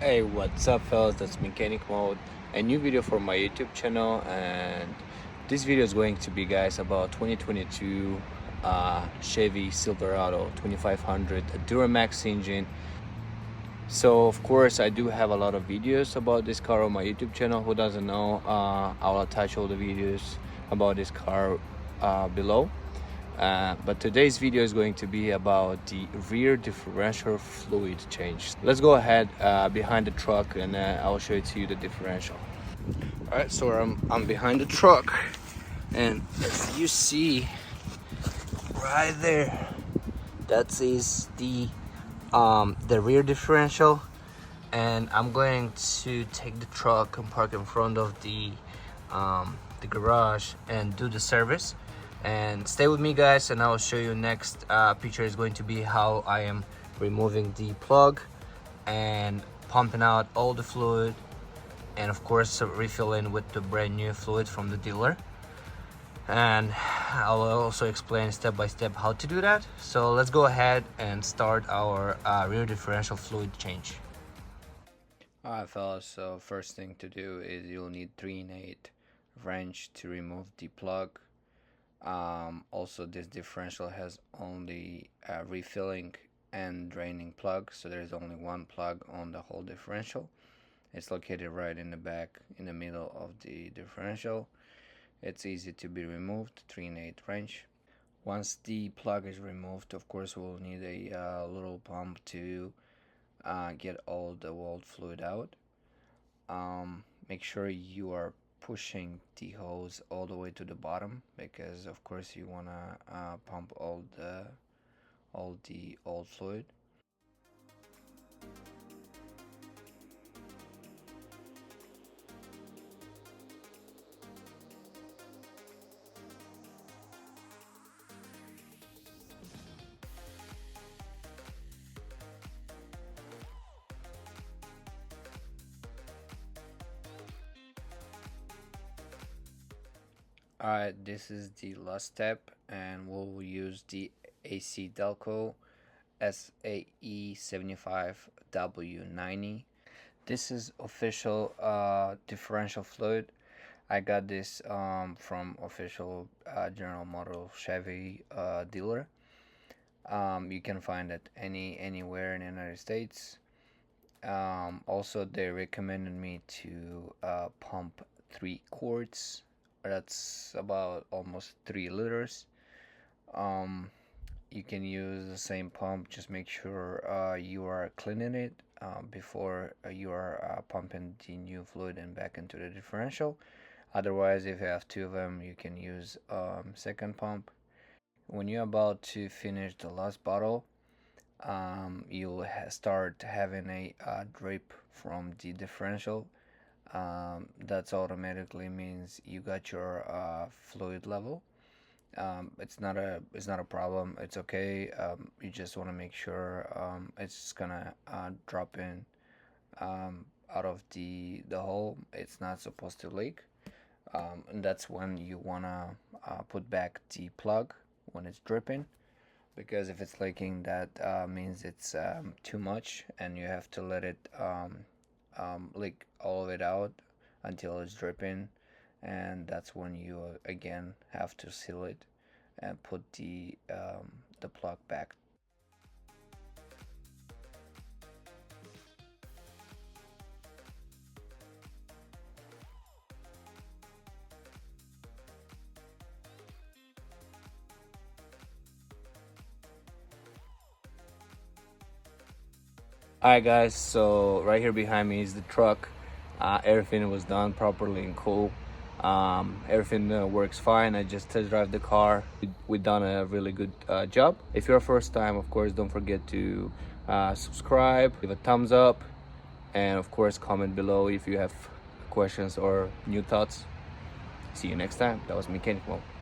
Hey, what's up fellas, that's Mechanic Mode, a new video for my YouTube channel. And this video is going to be, guys, about 2022 Chevy Silverado 2500, a Duramax engine. So of course I do have a lot of videos about this car on my YouTube channel. Who doesn't know, I'll attach all the videos about this car below. But today's video is going to be about the rear differential fluid change. Let's go ahead behind the truck, and I'll show it to you the differential. All right, so I'm behind the truck, and as you see right there, that is the rear differential. And I'm going to take the truck and park in front of the garage and do the service. And stay with me, guys, and I'll show you next picture is going to be how I am removing the plug and pumping out all the fluid, and of course refilling with the brand new fluid from the dealer. And I'll also explain step by step how to do that. So let's go ahead and start our rear differential fluid change. Alright fellas, so first thing to do is you'll need 3/8 wrench to remove the plug. Also, this differential has only a refilling and draining plug, so there's only one plug on the whole differential. It's located right in the back, in the middle of the differential. It's easy to be removed, 3/8 wrench. Once the plug is removed, of course we'll need a little pump to get all the old fluid out. Make sure you are pushing the hose all the way to the bottom, because of course you want to pump all the old fluid. Alright, this is the last step, and we'll use the AC Delco SAE75W90. This is official differential fluid. I got this from official General Motors Chevy dealer. You can find it anywhere in the United States. Also, they recommended me to pump 3 quarts. That's about almost 3 liters. You can use the same pump, just make sure you are cleaning it before you are pumping the new fluid and back into the differential. Otherwise, if you have 2 of them, you can use second pump. When you're about to finish the last bottle, you'll start having a drip from the differential. That's automatically means you got your fluid level. It's not a problem, it's okay. You just want to make sure it's gonna drop in out of the hole. It's not supposed to leak. And that's when you want to put back the plug when it's dripping, because if it's leaking, that means it's too much, and you have to let it leak all of it out until it's dripping, and that's when you again have to seal it and put the plug back. Alright guys, so right here behind me is the truck. Everything was done properly and cool. Everything works fine. I just test drive the car. We've done a really good job. If you're first time, of course, don't forget to subscribe, give a thumbs up, and of course comment below if you have questions or new thoughts. See you next time. That was Mechanic Mode.